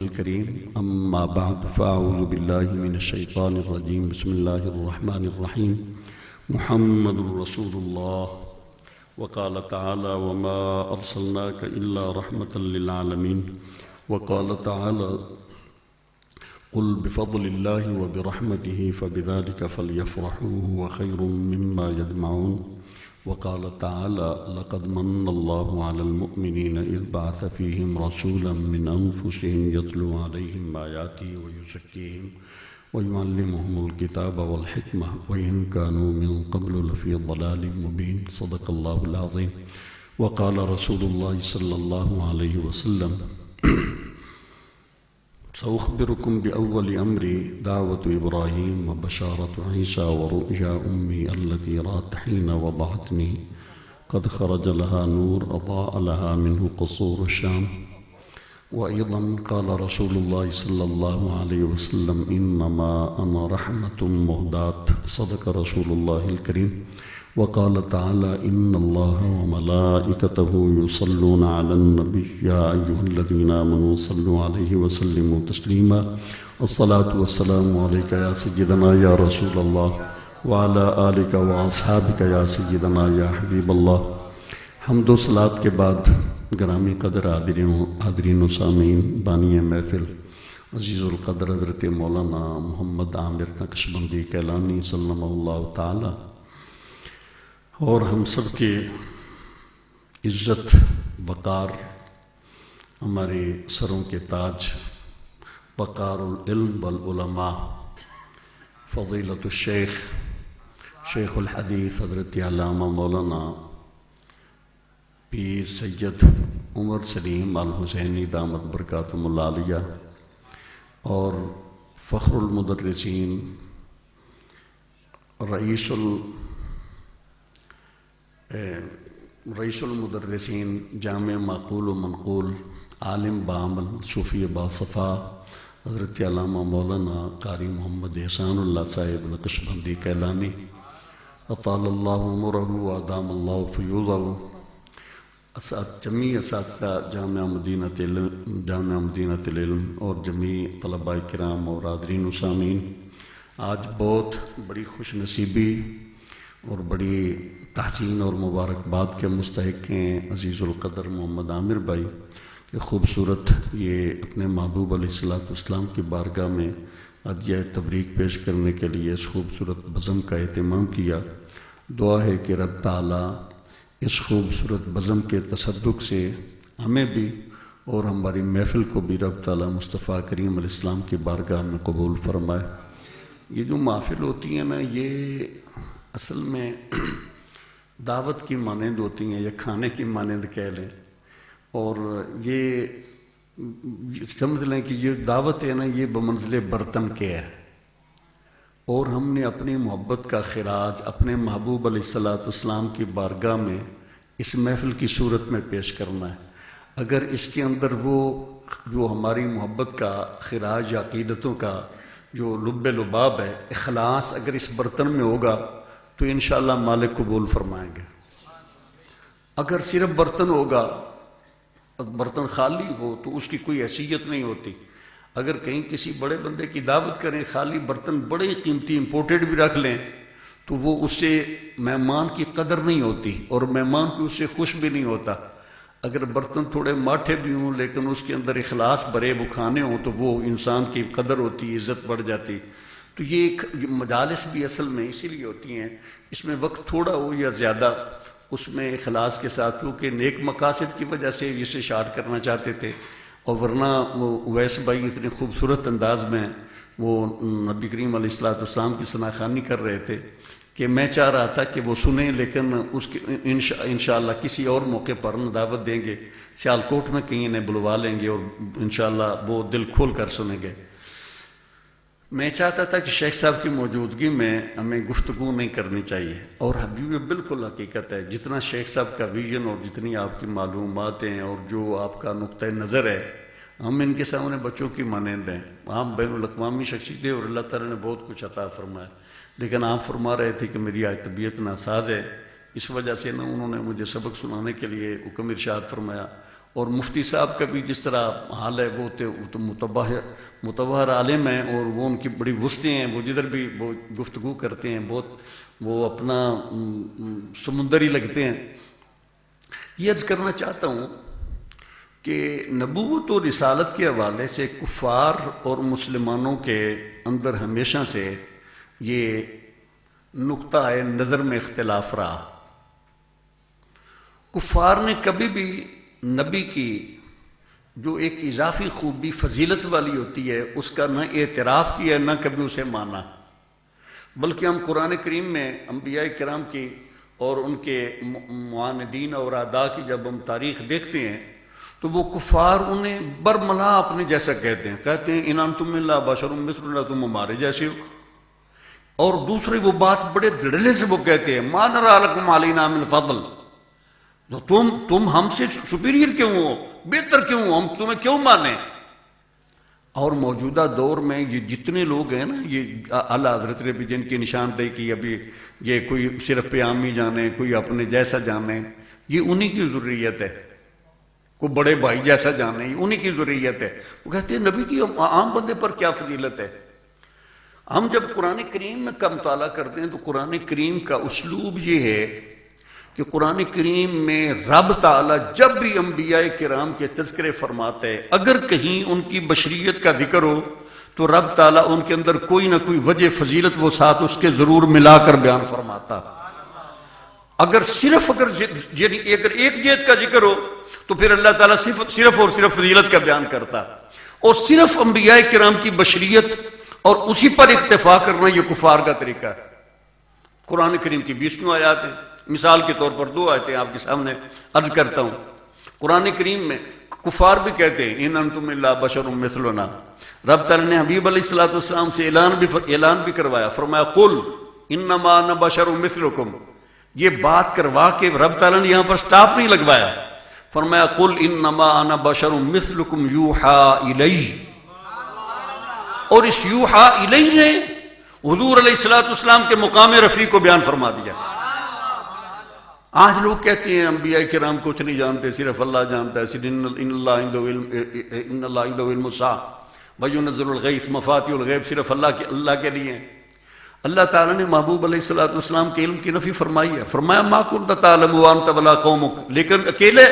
الكريم أما بعد فأعوذ بالله من الشيطان الرجيم بسم الله الرحمن الرحيم محمد رسول الله وقال تعالى وما أرسلناك إلا رحمة للعالمين وقال تعالى قل بفضل الله وبرحمته فبذلك فليفرحوا هو خير مما يجمعون وقال تعالى لقد من الله على المؤمنين إذ بعث فيهم رسولا من أنفسهم يتلو عليهم آياته ويزكيهم ويعلمهم الكتاب والحكمة وإن كانوا من قبل لفي ضلال مبين صدق الله العظيم وقال رسول الله صلى الله عليه وسلم سأخبركم بأول أمري دعوة إبراهيم وبشارة عيسى ورؤيا أمي التي رأت حين وضعتني قد خرج لها نور أضاء لها منه قصور الشام وأيضا قال رسول الله صلى الله عليه وسلم إنما أنا رحمة مهداة صدق رسول الله الكريم وقال تعالى إن الله وملائكته يصلون على النبي يا أيها الذين آمنوا صلوا عليه وسلموا تسليما الصلاة والسلام عليك يا سيدنا يا رسول الله وعلى آلك وأصحابك يا سيدنا يا حبيب الله حمد و صلاة کے بعد گرامی قدر حاضرین و سامعین بانی محفل عزیز القدر حضرت مولانا محمد عامر نقشبندی کیلانی صلی اللہ تعالی اور ہم سب کے عزت وقار ہمارے سروں کے تاج وقار العلم والعلماء فضیلت الشیخ شیخ الحدیث حضرت علامہ مولانا پیر سید عمر سلیم الحسینی دامت برکاتہم العالیہ اور فخر المدرسین رئیس المدرسین جامع معقول و منقول عالم بعمل صوفی باصفا حضرت علامہ مولانا قاری محمد احسان اللہ صاحب نقشبندی کیلانی اطال اللہ عمرہ وادام اللہ فیوضہ جمیع اساتذہ جامعہ مدینہ العلم اور جمیع طلباء کرام اور حاضرین و سامعین، آج بہت بڑی خوش نصیبی اور بڑی تحسین اور مبارکباد کے مستحق ہیں عزیز القدر محمد عامر بھائی کہ خوبصورت یہ اپنے محبوب علیہ السلام کی بارگاہ میں عطیہ تبریک پیش کرنے کے لیے اس خوبصورت بزم کا اہتمام کیا۔ دعا ہے کہ رب تعالیٰ اس خوبصورت بزم کے تصدق سے ہمیں بھی اور ہماری محفل کو بھی رب تعالیٰ مصطفیٰ کریم علیہ السلام کی بارگاہ میں قبول فرمائے۔ یہ جو محفل ہوتی ہیں نا، یہ اصل میں دعوت کی مانند ہوتی ہیں یا کھانے کی مانند کہہ لیں، اور یہ سمجھ لیں کہ یہ دعوت ہے نا، یہ بمنزل برتن کے ہے، اور ہم نے اپنی محبت کا خراج اپنے محبوب علیہ السلام کی بارگاہ میں اس محفل کی صورت میں پیش کرنا ہے۔ اگر اس کے اندر وہ جو ہماری محبت کا خراج یا عقیدتوں کا جو لب لباب ہے، اخلاص اگر اس برتن میں ہوگا تو انشاءاللہ مالک قبول فرمائیں گے۔ اگر صرف برتن ہوگا، برتن خالی ہو تو اس کی کوئی حیثیت نہیں ہوتی۔ اگر کہیں کسی بڑے بندے کی دعوت کریں، خالی برتن بڑے قیمتی امپورٹڈ بھی رکھ لیں تو وہ اس سے مہمان کی قدر نہیں ہوتی اور مہمان کو اس سے خوش بھی نہیں ہوتا۔ اگر برتن تھوڑے ماٹھے بھی ہوں لیکن اس کے اندر اخلاص بھرے بکھانے ہوں تو وہ انسان کی قدر ہوتی، عزت بڑھ جاتی۔ تو یہ مجالس بھی اصل میں اسی لیے ہوتی ہیں، اس میں وقت تھوڑا ہو یا زیادہ، اس میں اخلاص کے ساتھ، کیونکہ نیک مقاصد کی وجہ سے اسے شارٹ کرنا چاہتے تھے، اور ورنہ وہ ویس بھائی اتنے خوبصورت انداز میں وہ نبی کریم علیہ السلام کی ثنا خوانی کر رہے تھے کہ میں چاہ رہا تھا کہ وہ سنیں، لیکن اس کے انشاءاللہ کسی اور موقع پر دعوت دیں گے، سیالکوٹ میں کہیں انہیں بلوا لیں گے اور انشاءاللہ وہ دل کھول کر سنیں گے۔ میں چاہتا تھا کہ شیخ صاحب کی موجودگی میں ہمیں گفتگو نہیں کرنی چاہیے، اور یہ بالکل حقیقت ہے، جتنا شیخ صاحب کا ویژن اور جتنی آپ کی معلومات ہیں اور جو آپ کا نقطہ نظر ہے، ہم ان کے سامنے بچوں کی مانند ہیں۔ آپ بین الاقوامی شخصیت ہے اور اللہ تعالیٰ نے بہت کچھ عطا فرمایا، لیکن آپ فرما رہے تھے کہ میری آج طبیعت ناساز ہے، اس وجہ سے انہوں نے مجھے سبق سنانے کے لیے حکم ارشاد فرمایا، اور مفتی صاحب کا بھی جس طرح حال ہے، وہ تو متبہر عالم ہیں، اور وہ ان کی بڑی وسطیں ہیں، وہ جدھر بھی وہ گفتگو کرتے ہیں بہت وہ اپنا سمندر ہی لگتے ہیں۔ یہ عرض کرنا چاہتا ہوں کہ نبوت و رسالت کے حوالے سے کفار اور مسلمانوں کے اندر ہمیشہ سے یہ نقطہ نظر میں اختلاف رہا۔ کفار نے کبھی بھی نبی کی جو ایک اضافی خوبی فضیلت والی ہوتی ہے اس کا نہ اعتراف کیا نہ کبھی اسے مانا، بلکہ ہم قرآن کریم میں انبیاء کرام کی اور ان کے معاندین اور اعداء کی جب ہم تاریخ دیکھتے ہیں تو وہ کفار انہیں برملا اپنے جیسا کہتے ہیں ان انتم الا بشر مثلنا، تم ہمارے جیسے ہو، اور دوسری وہ بات بڑے دھڑلے سے وہ کہتے ہیں ما نری لکم علینا من فضل، تو تم ہم سے سپیریئر کیوں ہو، بہتر کیوں ہو، ہم تمہیں کیوں مانیں۔ اور موجودہ دور میں یہ جتنے لوگ ہیں نا، یہ اعلیٰ حضرت نے بھی جن کی نشاندہی کی، ابھی یہ کوئی صرف پیامی جانے، کوئی اپنے جیسا جانے، یہ انہی کی ضروریت ہے، کوئی بڑے بھائی جیسا جانے، یہ انہی کی ضروریت ہے۔ وہ کہتے ہیں نبی کی عام بندے پر کیا فضیلت ہے۔ ہم جب قرآن کریم میں کا مطالعہ کرتے ہیں تو قرآن کریم کا اسلوب یہ ہے کہ قرآن کریم میں رب تعالیٰ جب بھی انبیاء کرام کے تذکرے فرماتے ہیں، اگر کہیں ان کی بشریت کا ذکر ہو تو رب تعالیٰ ان کے اندر کوئی نہ کوئی وجہ فضیلت وہ ساتھ اس کے ضرور ملا کر بیان فرماتا۔ اگر ایک جہت کا ذکر ہو تو پھر اللہ تعالیٰ صرف اور صرف فضیلت کا بیان کرتا، اور صرف انبیاء کرام کی بشریت اور اسی پر اکتفا کرنا یہ کفار کا طریقہ ہے۔ قرآن کریم کی 20 آیات ہیں، مثال کے طور پر 2 آیتیں آپ کے سامنے عرض کرتا ہوں۔ قرآن کریم میں کفار بھی کہتے ہیں ان انتم الا بشر مثلنا، رب تعالیٰ نے حبیب علیہ السلام سے اعلان بھی کروایا، فرمایا قل انما انا بشر مثلکم، یہ بات کروا کے رب تعالیٰ نے یہاں پر سٹاپ نہیں لگوایا، فرمایا قل انما انا بشر مثلکم یوحى الی، اور اس یوحى الی نے حضور علیہ السلام کے مقام رفیع کو بیان فرما دیا۔ آج لوگ کہتے ہیں انبیاء کرام کچھ نہیں جانتے، صرف اللہ جانتا ہے، ان اللہ عنده علم الساعة وینزل الغیث، مفاتیح الغیب صرف اللہ کے لیے ہیں۔ اللہ تعالیٰ نے محبوب علیہ السلام کے علم کی نفی فرمائی ہے، فرمایا ما کنت تعلم وانت ولا قومک، لیکن اکیلے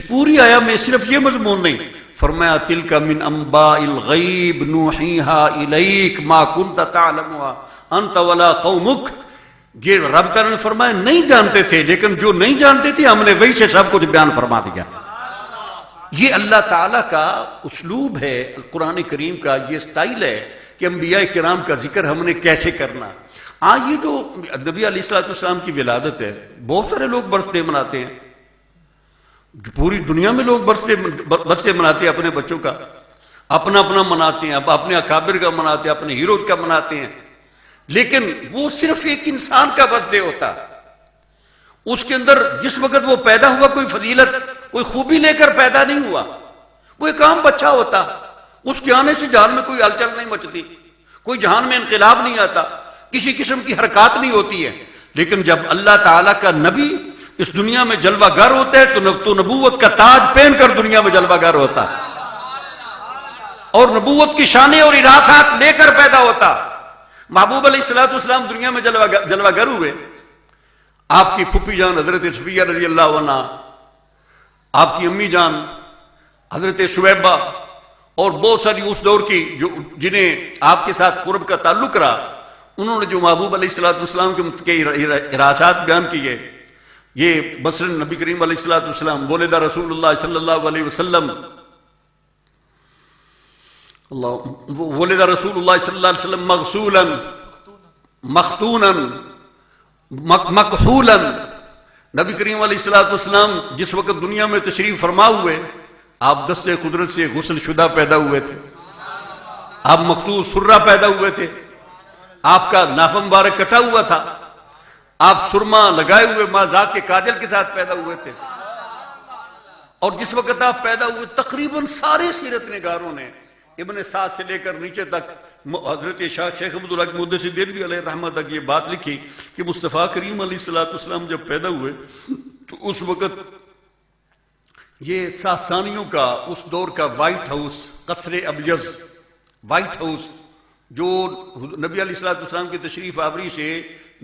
پوری آیا میں صرف یہ مضمون نہیں، فرمایا تلک من انباء الغیب نوحیها الیک ما کنت تعلمها انت ولا قومک، یہ رب تعالیٰ نے فرمایا نہیں جانتے تھے، لیکن جو نہیں جانتے تھے ہم نے وہی سے سب کچھ بیان فرما دیا۔ یہ اللہ تعالیٰ کا اسلوب ہے، قرآن کریم کا یہ سٹائل ہے کہ انبیاء کرام کا ذکر ہم نے کیسے کرنا۔ یہ جو نبی علیہ السلام کی ولادت ہے، بہت سارے لوگ برتھ ڈے مناتے ہیں، پوری دنیا میں لوگ برتھ ڈے مناتے ہیں اپنے بچوں کا، اپنا مناتے ہیں، اپنے اکابر کا مناتے ہیں، اپنے ہیروز کا مناتے ہیں، لیکن وہ صرف ایک انسان کا برتھ ڈے ہوتا، اس کے اندر جس وقت وہ پیدا ہوا کوئی فضیلت کوئی خوبی لے کر پیدا نہیں ہوا، وہ ایک عام بچہ ہوتا، اس کے آنے سے جہان میں کوئی ہلچل نہیں مچتی، کوئی جہان میں انقلاب نہیں آتا، کسی قسم کی حرکات نہیں ہوتی ہے۔ لیکن جب اللہ تعالیٰ کا نبی اس دنیا میں جلوہ گر ہوتا ہے تو نبوت کا تاج پہن کر دنیا میں جلوہ گر ہوتا اور نبوت کی شانیں اور اراسات لے کر پیدا ہوتا۔ محبوب علیہ السلام دنیا میں جلوہ گر ہوئے، آپ کی پھپھی جان حضرت صفیہ رضی اللہ عنہ، آپ کی امی جان حضرت شعیبہ اور بہت ساری اس دور کی جنہیں آپ کے ساتھ قرب کا تعلق رہا، انہوں نے جو محبوب علیہ السلام کے اراسات بیان کیے، یہ مثلا نبی کریم علیہ السلام ولد رسول اللہ صلی اللہ علیہ وسلم ولد رسول اللہ صلی اللہ علیہ وسلم مغسولا مختونا مکحولا، نبی کریم علیہ السلام جس وقت دنیا میں تشریف فرما ہوئے آپ دست قدرت سے غسل شدہ پیدا ہوئے تھے، آپ مقطوع سرہ پیدا ہوئے تھے، آپ کا ناف مبارک کٹا ہوا تھا، آپ سرما لگائے ہوئے ماذاق کے کاجل کے ساتھ پیدا ہوئے تھے، اور جس وقت آپ پیدا ہوئے تقریباً سارے سیرت نگاروں نے ابن سعد سے لے کر نیچے تک حضرت شیخ عبداللہ محدث دہلوی علیہ رحمہ تک یہ بات لکھی کہ مصطفیٰ کریم علیہ السلام جب پیدا ہوئے تو اس وقت یہ ساسانیوں کا اس دور کا وائٹ ہاؤس، قصر ابیض، وائٹ ہاؤس، جو نبی علیہ الصلوۃ والسلام کی تشریف آوری سے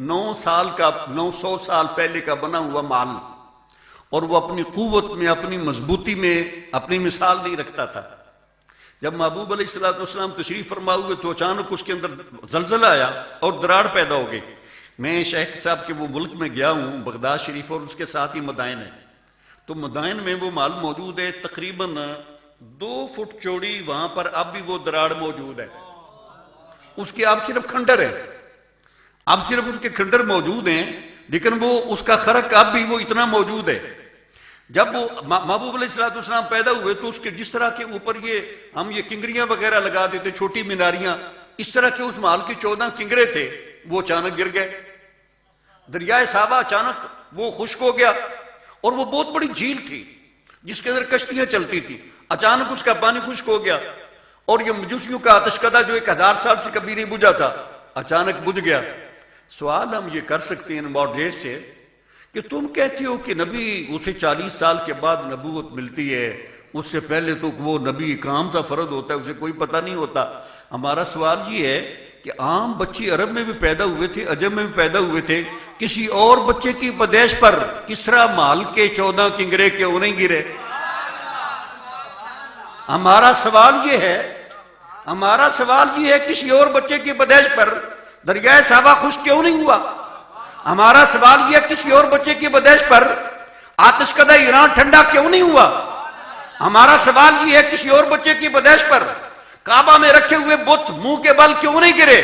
900 سال پہلے کا بنا ہوا محل، اور وہ اپنی قوت میں، اپنی مضبوطی میں اپنی مثال نہیں رکھتا تھا۔ جب محبوب علیہ الصلوۃ والسلام تشریف فرما ہوئے تو اچانک اس کے اندر زلزلہ آیا اور دراڑ پیدا ہو گئی۔ میں شیخ صاحب کے وہ ملک میں گیا ہوں، بغداد شریف، اور اس کے ساتھ ہی مدائن ہے، تو مدائن میں وہ محل موجود ہے، تقریباً 2 فٹ چوڑی، وہاں پر اب بھی وہ دراڑ موجود ہے، اس کے اب صرف کھنڈر ہے، اب صرف اس کے کھنڈر موجود ہیں، لیکن وہ اس کا خرق اب بھی وہ اتنا موجود ہے۔ جب وہ محبوب علیہ الصلوۃ والسلام پیدا ہوئے تو اس کے جس طرح کے اوپر ہم یہ کنگریاں وغیرہ لگا دیتے، چھوٹی میناریاں، اس طرح کے اس محل کے 14 کنگرے تھے، وہ اچانک گر گئے۔ دریائے صحابہ اچانک وہ خشک ہو گیا، اور وہ بہت بڑی جھیل تھی جس کے اندر کشتیاں چلتی تھی، اچانک اس کا پانی خشک ہو گیا، اور یہ مجوسیوں کا آتش کدہ جو 1000 سال سے کبھی نہیں بجھا تھا، اچانک بجھ گیا۔ سوال ہم یہ کر سکتے ہیں ماڈریٹ سے کہ تم کہتے ہو کہ نبی اسے 40 سال کے بعد نبوت ملتی ہے، اس سے پہلے تو وہ نبی کام سا فرد ہوتا ہے، اسے کوئی پتہ نہیں ہوتا۔ ہمارا سوال یہ ہے کہ عام بچے عرب میں بھی پیدا ہوئے تھے، عجم میں بھی پیدا ہوئے تھے، کسی اور بچے کی پیدائش پر کس طرح محل کے 14 کنگرے کیوں نہیں گرے؟ ہمارا سوال یہ ہے کسی اور بچے کی پیدائش پر دریائے صحابہ خشک کیوں نہیں ہوا؟ ہمارا سوال یہ ہے کسی اور بچے کی پیدائش پر آتش کدہ ایران ٹھنڈا کیوں نہیں ہوا؟ ہمارا سوال یہ ہے کسی اور بچے کی پیدائش پر کعبہ میں رکھے ہوئے بت منہ کے بل کیوں نہیں گرے؟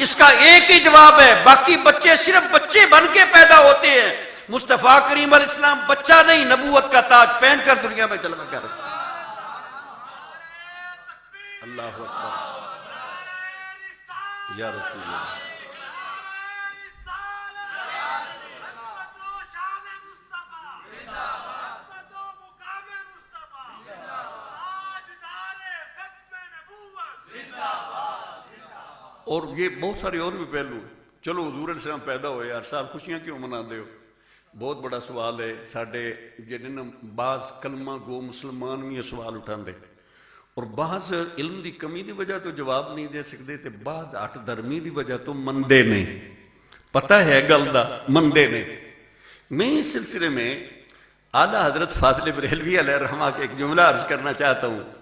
اس کا ایک ہی جواب ہے، باقی بچے صرف بچے بن کے پیدا ہوتے ہیں، مصطفیٰ کریم علیہ السلام بچہ نہیں، نبوت کا تاج پہن کر دنیا میں چل کر۔ اللہ اکبر یا رسول اللہ۔ اور یہ بہت سارے اور بھی پہلو ہیں۔ چلو حضور علیہ السلام پیدا ہوئے، ہر سال خوشیاں کیوں منا دے ہو؟ بہت بڑا سوال ہے۔ ساڈے جنہاں بعض کلمہ گو مسلمان بھی یہ سوال اٹھا دے، اور بعض علم دی کمی دی وجہ تو جواب نہیں دے سکتے، تے بعض ہٹ دھرمی دی وجہ تو مندے نے، پتہ ہے گل دا، مندے نے۔ میں اس سلسلے میں اعلیٰ حضرت فاضل بریلوی علیہ الرحمہ کے ایک جملہ عرض کرنا چاہتا ہوں۔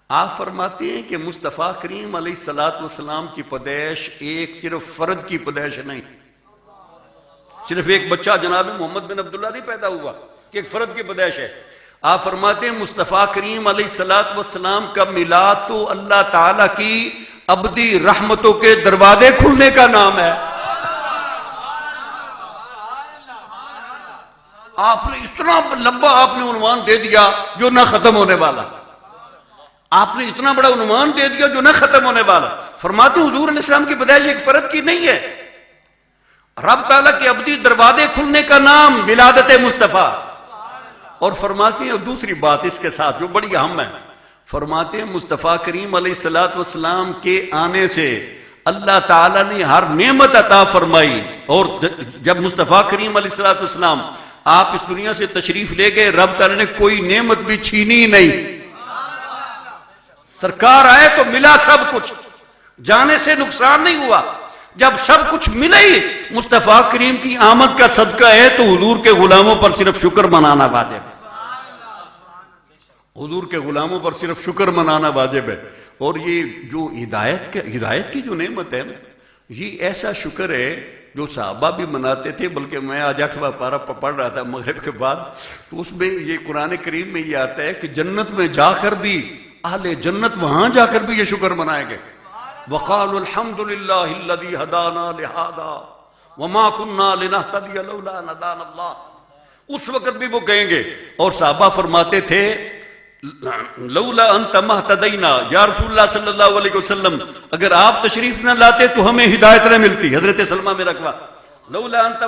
آپ فرماتے ہیں کہ مصطفیٰ کریم علیہ الصلوۃ والسلام کی پیدائش ایک صرف فرد کی پیدائش نہیں، صرف ایک بچہ جناب محمد بن عبداللہ نہیں پیدا ہوا کہ ایک فرد کی پیدائش ہے۔ آپ فرماتے ہیں مصطفیٰ کریم علیہ الصلوۃ والسلام کا میلاد تو اللہ تعالیٰ کی ابدی رحمتوں کے دروازے کھلنے کا نام ہے۔ آپ نے اتنا لمبا آپ نے عنوان دے دیا جو نہ ختم ہونے والا، آپ نے اتنا بڑا عنوان دے دیا جو نہ ختم ہونے والا۔ فرماتے ہیں حضور علیہ السلام کی پیدائش ایک فرد کی نہیں ہے، رب تعالیٰ کے ابدی دروازے کھلنے کا نام ولادت مصطفیٰ۔ اور فرماتے ہیں دوسری بات اس کے ساتھ جو بڑی اہم ہے، فرماتے ہیں مصطفیٰ کریم علیہ الصلوۃ والسلام کے آنے سے اللہ تعالیٰ نے ہر نعمت عطا فرمائی، اور جب مصطفیٰ کریم علیہ الصلوۃ والسلام آپ اس دنیا سے تشریف لے گئے، رب تعالیٰ نے کوئی نعمت بھی چھینی نہیں۔ سرکار آئے تو ملا سب کچھ، جانے سے نقصان نہیں ہوا۔ جب سب کچھ ملا ہی مصطفیٰ کریم کی آمد کا صدقہ ہے تو حضور کے غلاموں پر صرف شکر منانا واجب ہے، حضور کے غلاموں پر صرف شکر منانا واجب ہے۔ اور یہ جو ہدایت کی جو نعمت ہے نا، یہ ایسا شکر ہے جو صحابہ بھی مناتے تھے، بلکہ میں آج 8واں پارہ پڑھ رہا تھا مغرب کے بعد، تو اس میں یہ قرآن کریم میں یہ آتا ہے کہ جنت میں جا کر بھی اہل جنت وہاں جا کر بھی یہ شکر منائیں گے۔ وقالوا الحمد للہ الذی ہدانا لہذا وما كنا لنہتدی لولا ان ہدانا اللہ، اس وقت بھی وہ کہیں گے۔ اور صحابہ فرماتے تھے لولا انت مہتدینا، یا رسول اللہ صلی اللہ علیہ وسلم اگر آپ تشریف نہ لاتے تو ہمیں ہدایت نہ ملتی۔ حضرت سلمہ میں رکھوا لولا انت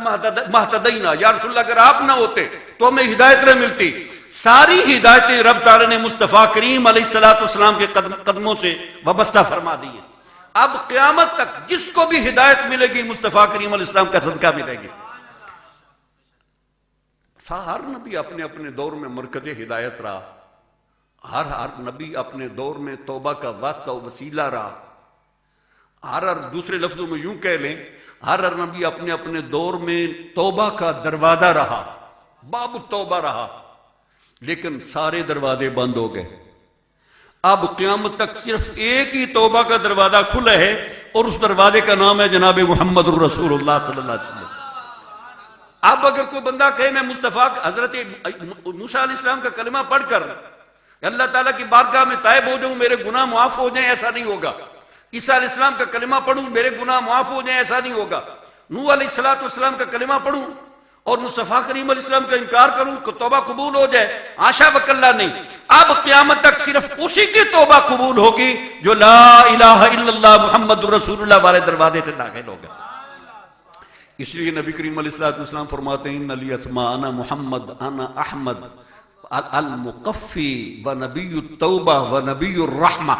مہتدینا، یا رسول اللہ اگر آپ نہ ہوتے تو ہمیں ہدایت نہ ملتی۔ ساری ہدایتیں رب تعالیٰ نے مصطفیٰ کریم علیہ الصلوۃ والسلام کے قدموں سے وابستہ فرما دی ہیں۔ اب قیامت تک جس کو بھی ہدایت ملے گی مصطفیٰ کریم علیہ السلام کا صدقہ ملے گی۔ ہر نبی اپنے اپنے دور میں مرکز ہدایت رہا، ہر نبی اپنے دور میں توبہ کا واسطہ و وسیلہ رہا، ہر دوسرے لفظوں میں یوں کہہ لیں ہر نبی اپنے اپنے دور میں توبہ کا دروازہ رہا، باب التوبہ رہا، لیکن سارے دروازے بند ہو گئے۔ اب قیامت تک صرف ایک ہی توبہ کا دروازہ کھلا ہے، اور اس دروازے کا نام ہے جناب محمد الرسول اللہ صلی اللہ علیہ وسلم۔ اب اگر کوئی بندہ کہے میں مصطفیٰ حضرت موسیٰ علیہ السلام کا کلمہ پڑھ کر اللہ تعالیٰ کی بارگاہ میں تائب ہو جاؤں میرے گناہ معاف ہو جائیں، ایسا نہیں ہوگا۔ عیسیٰ علیہ السلام کا کلمہ پڑھوں میرے گناہ معاف ہو جائیں، ایسا نہیں ہوگا۔ نوح علیہ السلام کا کلمہ پڑھوں اور مصطفیٰ کریم علیہ السلام کا انکار کروں کہ توبہ قبول ہو جائے، آشا وکلا نہیں۔ اب قیامت تک صرف اسی کی توبہ قبول ہوگی جو لا الہ الا اللہ محمد رسول اللہ والے دروازے سے داخل ہو گئے۔ اس لیے نبی کریم علیہ السلام فرماتے ہیں ان لی اسماء انا محمد انا احمد المقفی و نبی التوبہ و نبی الرحمہ۔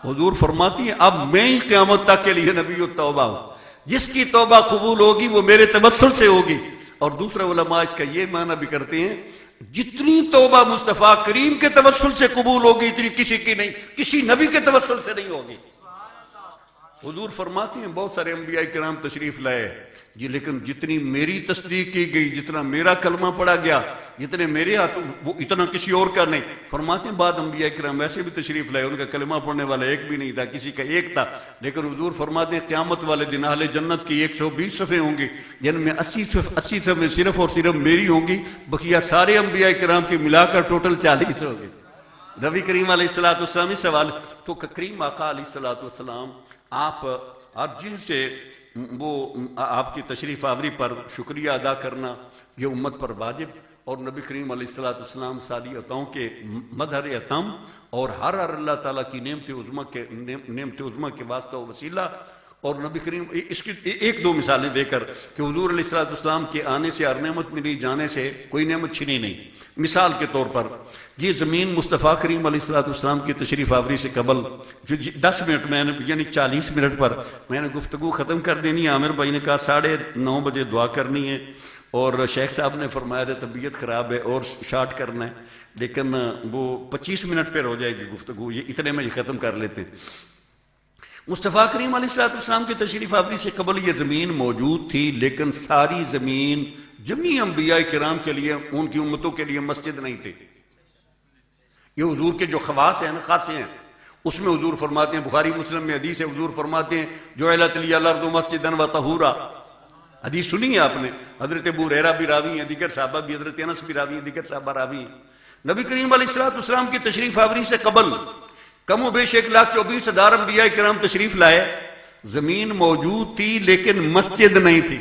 حضور فرماتی ہیں اب میں ہی قیامت تک کے لیے نبی التوبہ ہوں، جس کی توبہ قبول ہوگی وہ میرے توسل سے ہوگی۔ اور دوسرے علماء اس کا یہ معنی بھی کرتے ہیں جتنی توبہ مصطفیٰ کریم کے توسل سے قبول ہوگی اتنی کسی کی نہیں، کسی نبی کے توسل سے نہیں ہوگی۔ حضور فرماتے ہیں بہت سارے انبیاء کرام تشریف لائے جی، لیکن جتنی میری تصدیق کی گئی، جتنا میرا کلمہ پڑھا گیا، جتنے میرے ہاتھ وہ اتنا کسی اور کا نہیں۔ فرماتے ہیں بعد انبیاء کرام ویسے بھی تشریف لائے، ان کا کلمہ پڑھنے والا ایک بھی نہیں تھا، کسی کا ایک تھا، لیکن حضور فرماتے ہیں قیامت والے دن اہل جنت کی 120 صفیں ہوں گی، جن میں 80 صفیں صرف اور صرف میری ہوں گی، بقیہ سارے انبیاء کرام کی ملا کر ٹوٹل 40 ہوں گے۔ نبی کریم علیہ السلام اس سوال تو کریم آقا علیہ السلام آپ جس سے وہ آپ کی تشریف آوری پر شکریہ ادا کرنا یہ امت پر واجب، اور نبی کریم علیہ السلام سالی عطاؤں کے مظہر اتم اور ہر اللہ تعالیٰ کی نعمت عظمیٰ کے واسطہ و وسیلہ۔ اور نبی کریم اس کی ایک دو مثالیں دے کر کہ حضور علیہ السلام کے آنے سے ہر نعمت ملی، جانے سے کوئی نعمت چھنی نہیں۔ مثال کے طور پر یہ زمین مصطفیٰ کریم علیہ السلام کی تشریف آوری سے قبل 10 منٹ میں نے یعنی 40 منٹ پر میں نے گفتگو ختم کر دینی ہے۔ عامر بھائی نے کہا 9:30 بجے دعا کرنی ہے، اور شیخ صاحب نے فرمایا تھا طبیعت خراب ہے اور شارٹ کرنا ہے، لیکن وہ 25 منٹ پہ ہو جائے گی گفتگو، یہ اتنے میں یہ ختم کر لیتے ہیں۔ مصطفیٰ کریم علیہ السلام کی تشریف آوری سے قبل یہ زمین موجود تھی، لیکن ساری زمین جمیع انبیاء کرام کے لیے، ان کی امتوں کے لیے مسجد نہیں تھی۔ یہ حضور کے جو خواص ہیں خاصے ہیں، اس میں حضور فرماتے ہیں، بخاری مسلم میں حدیث ہے، حضور فرماتے ہیں جعلت لی الارض مسجدا وطہورا۔ حدیث سنی ہے آپ نے، حضرت ابو ہریرہ بھی راوی ہیں، دیگر صحابہ بھی، حضرت انس بھی راوی ہیں، دیگر صحابہ راوی ہیں۔ نبی کریم علیہ السلام کی تشریف آوری سے قبل کم و بیش 1,24,000 انبیاء کرام تشریف لائے، زمین موجود تھی لیکن مسجد نہیں تھی۔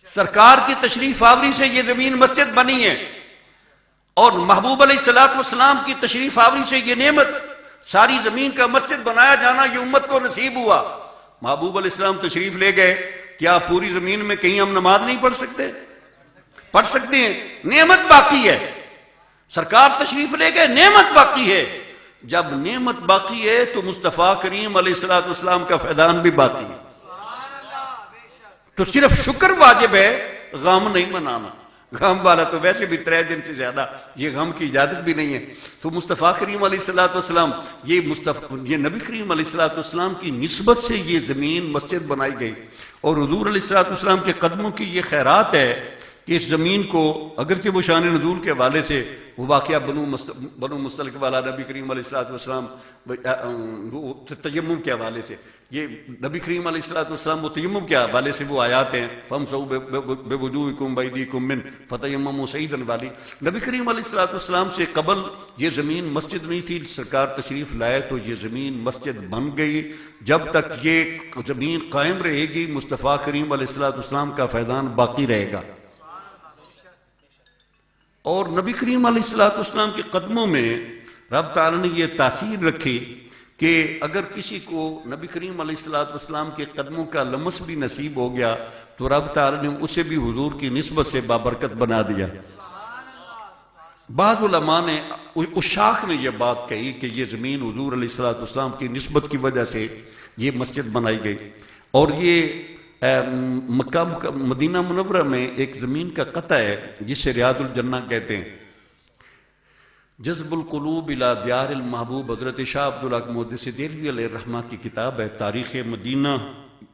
سرکار کی تشریف آوری سے یہ زمین مسجد بنی ہے، اور محبوب علیہ السلام کی تشریف آوری سے یہ نعمت ساری زمین کا مسجد بنایا جانا یہ امت کو نصیب ہوا۔ محبوب علیہ السلام تشریف لے گئے، کیا پوری زمین میں کہیں ہم نماز نہیں پڑھ سکتے؟ پڑھ سکتے ہیں، نعمت باقی ہے۔ سرکار تشریف لے گئے، نعمت باقی ہے۔ جب نعمت باقی ہے تو مصطفیٰ کریم علیہ السلام کا فیضان بھی باقی ہے، تو صرف شکر واجب ہے، غم نہیں منانا۔ غم والا تو ویسے بھی 3 دن سے زیادہ یہ غم کی اجازت بھی نہیں ہے۔ تو مصطفیٰ کریم علیہ السلام یہ نبی کریم علیہ السلام کی نسبت سے یہ زمین مسجد بنائی گئی، اور حضور علیہ السلام کے قدموں کی یہ خیرات ہے کہ اس زمین کو اگرچہ وہ شان نزول کے حوالے سے وہ واقعہ بنو مستلق والا نبی کریم علیہ السلام تیمم کے حوالے سے، یہ نبی کریم علیہ السلام وہ تیمم کے حوالے سے وہ آیات ہیں فَامْسَحُوا بِوُجُوهِكُمْ وَأَيْدِيكُمْ مِنْ فَتَيَمَّمُوا صَعِيدًا والی۔ نبی کریم علیہ السلام سے قبل یہ زمین مسجد نہیں تھی، سرکار تشریف لائے تو یہ زمین مسجد بن گئی۔ جب تک یہ زمین قائم رہے گی مصطفیٰ کریم علیہ السلام کا فیضان باقی رہے گا۔ اور نبی کریم علیہ السلام کے قدموں میں رب تعالیٰ نے یہ تاثیر رکھی کہ اگر کسی کو نبی کریم علیہ السلام کے قدموں کا لمس بھی نصیب ہو گیا تو رب تعالیٰ نے اسے بھی حضور کی نسبت سے بابرکت بنا دیا۔ بعض علماء نے اشاق نے یہ بات کہی کہ یہ زمین حضور علیہ السلام کی نسبت کی وجہ سے یہ مسجد بنائی گئی، اور یہ مکہ مدینہ منورہ میں ایک زمین کا قطع ہے جسے ریاض الجنہ کہتے ہیں. جذب القلوب الى دیار المحبوب حضرت شاہ عبدالحق محدث دہلوی علیہ الرحمہ کی کتاب ہے. تاریخ مدینہ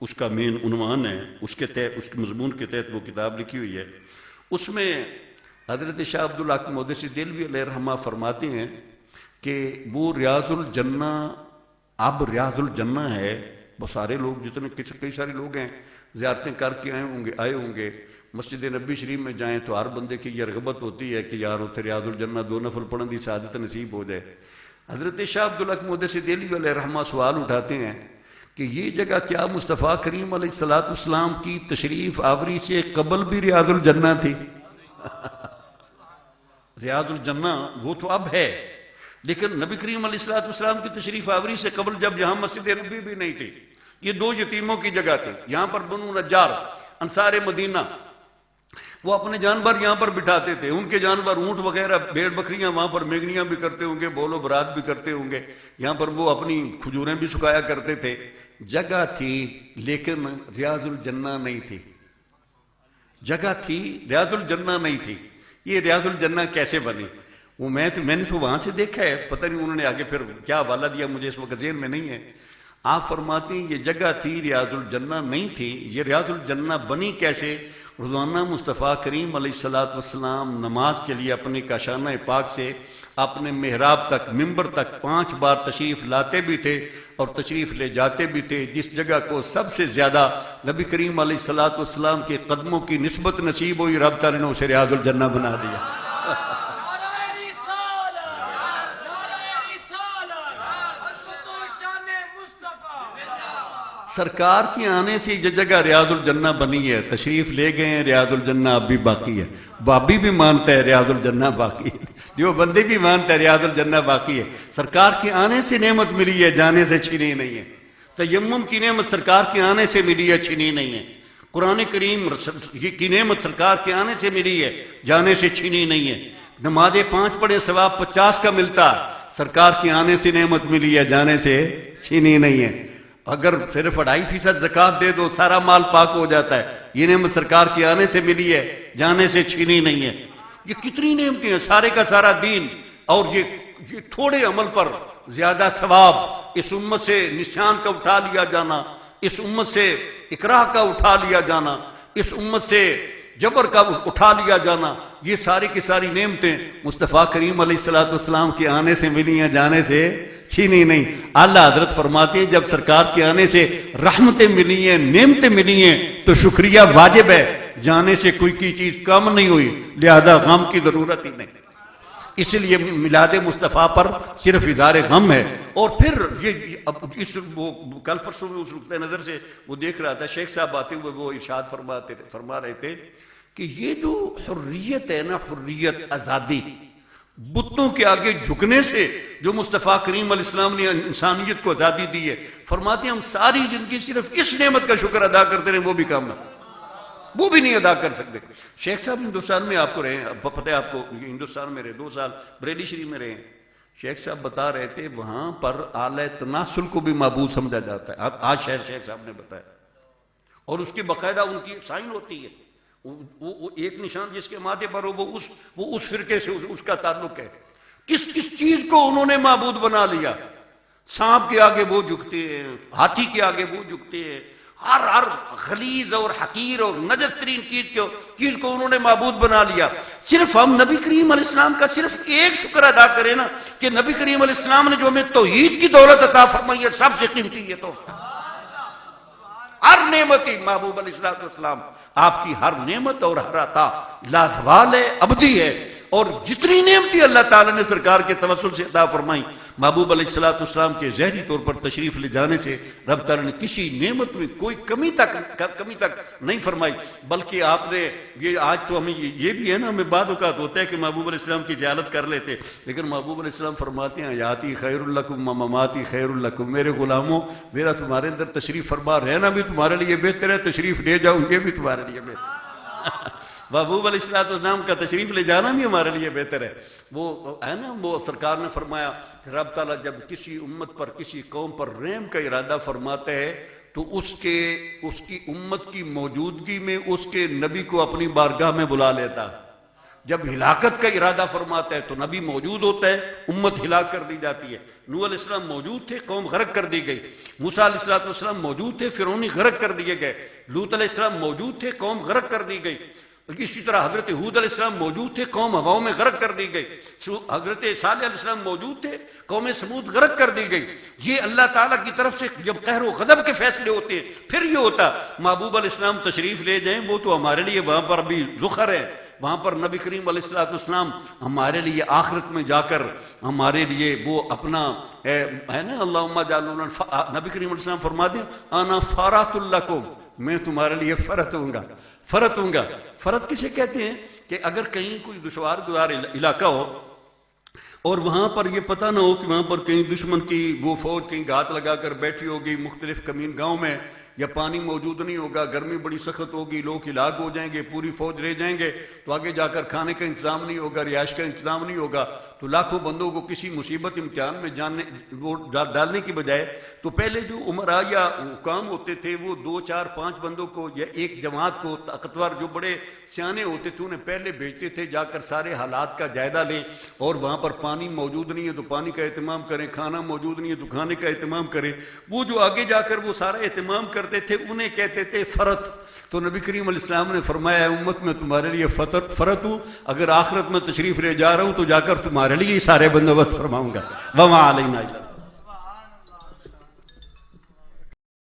اس کا مین عنوان ہے، اس کے مضمون کے تحت وہ کتاب لکھی ہوئی ہے. اس میں حضرت شاہ عبدالحق محدث دہلوی علیہ الرحمہ فرماتے ہیں کہ وہ ریاض الجنہ اب ریاض الجنہ ہے. وہ سارے لوگ جتنے کئی سارے لوگ ہیں زیارتیں کر کے آئے ہوں گے. مسجد نبی شریف میں جائیں تو ہر بندے کی یہ رغبت ہوتی ہے کہ یار اتنے ریاض الجنہ 2 نفل پڑھن دی سعادت نصیب ہو جائے. حضرت شاہ عبدالحق محدث دہلوی علیہ الرحمہ سوال اٹھاتے ہیں کہ یہ جگہ کیا مصطفیٰ کریم علیہ السلام کی تشریف آوری سے قبل بھی ریاض الجنہ تھی؟ ریاض الجنہ وہ تو اب ہے، لیکن نبی کریم علیہ السلام کی تشریف آوری سے قبل جب یہاں مسجد نبی بھی نہیں تھی، یہ 2 یتیموں کی جگہ تھی. یہاں پر بنو نجار انصار مدینہ وہ اپنے جانور یہاں پر بٹھاتے تھے. ان کے جانور اونٹ وغیرہ بھیڑ بکریاں وہاں پر میگنیاں بھی کرتے ہوں گے، بول و برات بھی کرتے ہوں گے. یہاں پر وہ اپنی کھجوریں بھی سکایا کرتے تھے. جگہ تھی لیکن ریاض الجنہ نہیں تھی. جگہ تھی ریاض الجنہ نہیں تھی. یہ ریاض الجنہ کیسے بنی؟ وہ میں نے تو وہاں سے دیکھا ہے، پتہ نہیں انہوں نے آگے پھر کیا حوالہ دیا مجھے اس وقت ذہن میں نہیں ہے. آپ فرماتے ہیں یہ جگہ تھی ریاض الجنہ نہیں تھی. یہ ریاض الجنہ بنی کیسے؟ روزانہ مصطفیٰ کریم علیہ السلام نماز کے لیے اپنے کاشانہ پاک سے اپنے محراب تک ممبر تک 5 بار تشریف لاتے بھی تھے اور تشریف لے جاتے بھی تھے. جس جگہ کو سب سے زیادہ نبی کریم علیہ السلام کے قدموں کی نسبت نصیب ہوئی، رب تعالیٰ نے اسے ریاض الجنہ بنا دیا. سرکار کے آنے سے یہ جگہ ریاض الجنہ بنی ہے. تشریف لے گئے ہیں، ریاض الجنہ اب بھی باقی ہے. بابی بھی مانتا ہے ریاض الجنہ باقی ہے، جو بندے بھی مانتا ہے ریاض الجنہ باقی ہے. سرکار کے آنے سے نعمت ملی ہے، جانے سے چھینی نہیں ہے. تیمم کی نعمت سرکار کے آنے سے ملی ہے، چھینی نہیں ہے. قرآن کریم کی نعمت سرکار کے آنے سے ملی ہے، جانے سے چھینی نہیں ہے. نماز 5 پڑھے ثواب 50 کا ملتا، سرکار کے آنے سے نعمت ملی ہے، جانے سے چھینی نہیں ہے. اگر صرف 2.5% زکوٰۃ دے دو سارا مال پاک ہو جاتا ہے. یہ نعمت سرکار کے آنے سے ملی ہے، جانے سے چھینی نہیں ہے. یہ کتنی نعمتیں ہیں، سارے کا سارا دین، اور یہ تھوڑے عمل پر زیادہ ثواب. اس امت سے نشان کا اٹھا لیا جانا، اس امت سے اکراہ کا اٹھا لیا جانا، اس امت سے جبر کا اٹھا لیا جانا، یہ ساری کی ساری نعمتیں مصطفیٰ کریم علیہ السلام کے آنے سے ملی ہیں، جانے سے چھینی نہیں. اعلیٰ حضرت فرماتے ہیں جب سرکار کے آنے سے رحمتیں ملی ہیں، نعمتیں ملی ہیں تو شکریہ واجب ہے. جانے سے کوئی کی چیز کم نہیں ہوئی، لہذا غم کی ضرورت ہی نہیں. اس لیے میلاد مصطفیٰ پر صرف اظہار غم ہے. اور پھر وہ کل پرسوں میں اس نقطۂ نظر سے وہ دیکھ رہا تھا، شیخ صاحب آتے ہوئے وہ ارشاد فرما رہے تھے کہ یہ جو حریت ہے نا، حریت آزادی، بتوں کے آگے جھکنے سے جو مصطفیٰ کریم علیہ السلام نے انسانیت کو آزادی دی ہے، فرماتے ہیں ہم ساری زندگی صرف اس نعمت کا شکر ادا کرتے رہے، وہ بھی کام نہ، وہ بھی نہیں ادا کر سکتے. شیخ صاحب ہندوستان میں آپ کو رہے ہیں، پتہ ہے آپ کو، ہندوستان میں رہے 2 سال، بریلی شریف میں رہے ہیں. شیخ صاحب بتا رہے تھے وہاں پر اعلی تناسل کو بھی معبود سمجھا جاتا ہے. آج شیخ صاحب نے بتایا، اور اس کی باقاعدہ ان کی سائن ہوتی ہے. وہ ایک نشان جس کے ماتھے پر ہو وہ اس فرقے سے اس کا تعلق ہے. کس چیز کو انہوں نے معبود بنا لیا. سانپ کے آگے وہ جھکتے ہیں، ہاتھی کے آگے وہ جھکتے ہیں، ہر غلیظ اور حقیر اور نجس ترین چیز کو انہوں نے معبود بنا لیا. صرف ہم نبی کریم علیہ السلام کا صرف ایک شکر ادا کریں نا کہ نبی کریم علیہ السلام نے جو ہمیں توحید کی دولت عطا فرمائی ہے، سب سے قیمتی ہے. تو ہر نعمت ہی محبوب علیہ السلام، آپ کی ہر نعمت اور ہر عطا لازوال ہے، ابدی ہے. اور جتنی نعمتیں اللہ تعالیٰ نے سرکار کے توسل سے عطا فرمائی، محبوب علیہ السلام کے ظاہری طور پر تشریف لے جانے سے رب تعالیٰ نے کسی نعمت میں کوئی کمی تک نہیں فرمائی. بلکہ آپ نے یہ آج تو ہمیں یہ بھی ہے نا، ہمیں بعض اوقات ہوتا ہے کہ محبوب علیہ السلام کی جہالت کر لیتے، لیکن محبوب علیہ السلام فرماتے ہیں حیاتی خیر لکم مماتی خیر لکم، میرے غلاموں میرا تمہارے اندر تشریف فرما رہنا بھی تمہارے لیے بہتر ہے، تشریف لے جاؤ یہ بھی تمہارے لیے بہتر ہے. محبوب علیہ السلام کا تشریف لے جانا بھی ہمارے لیے بہتر ہے. وہ ہے نا، وہ سرکار نے فرمایا کہ رب تعالیٰ جب کسی امت پر کسی قوم پر رحم کا ارادہ فرماتے ہے تو اس کی امت کی موجودگی میں اس کے نبی کو اپنی بارگاہ میں بلا لیتا. جب ہلاکت کا ارادہ فرماتا ہے تو نبی موجود ہوتا ہے، امت ہلاک کر دی جاتی ہے. نوح علیہ السلام موجود تھے، قوم غرق کر دی گئی. موسیٰ علیہ السلام موجود تھے، فرعونی غرق کر دیے گئے. لوط علیہ السلام موجود تھے، قوم غرق کر دی گئی. اسی طرح حضرت ہود علیہ السلام موجود تھے، قوم ہواؤں میں غرق کر دی گئی. حضرت صالح علیہ السلام موجود تھے، قوم سمود غرق کر دی گئی. یہ اللہ تعالیٰ کی طرف سے جب قہر و غضب کے فیصلے ہوتے ہیں پھر یہ ہوتا. محبوب علیہ السلام تشریف لے جائیں، وہ تو ہمارے لیے وہاں پر بھی ذخر ہے. وہاں پر نبی کریم علیہ السلام ہمارے لیے آخرت میں جا کر ہمارے لیے وہ اپنا ہے نا، اللہم جعلنا نبی کریم علیہ السلام فرما دیں انا فارات لکم، میں تمہارے لیے فرت ہوں گا. فرت ہوں گا. فرت کسے کہتے ہیں کہ اگر کہیں کوئی دشوار گزار علاقہ ہو اور وہاں پر یہ پتہ نہ ہو کہ وہاں پر کہیں دشمن کی وہ فوج کہیں گھات لگا کر بیٹھی ہوگی مختلف کمین گاؤں میں، یا پانی موجود نہیں ہوگا، گرمی بڑی سخت ہوگی، لوگ ہلاک ہو جائیں گے، پوری فوج رہ جائیں گے، تو آگے جا کر کھانے کا انتظام نہیں ہوگا، رہائش کا انتظام نہیں ہوگا، تو لاکھوں بندوں کو کسی مصیبت امتحان میں ڈالنے کی بجائے تو پہلے جو عمرا یا حکام ہوتے تھے وہ 2 4 5 بندوں کو یا ایک جماعت کو طاقتور جو بڑے سیانے ہوتے تھے انہیں پہلے بھیجتے تھے جا کر سارے حالات کا جائزہ لیں، اور وہاں پر پانی موجود نہیں ہے تو پانی کا اہتمام کریں، کھانا موجود نہیں ہے تو کھانے کا اہتمام کریں. وہ جو آگے جا کر وہ سارا اہتمام کرتے تھے انہیں کہتے تھے فرت. تو نبی کریم علیہ السلام نے فرمایا امت میں تمہارے لیے فرت ہوں، اگر آخرت میں تشریف لے جا رہا ہوں تو جا کر تمہارے لیے سارے بندوبست فرماؤں گا. وما علینا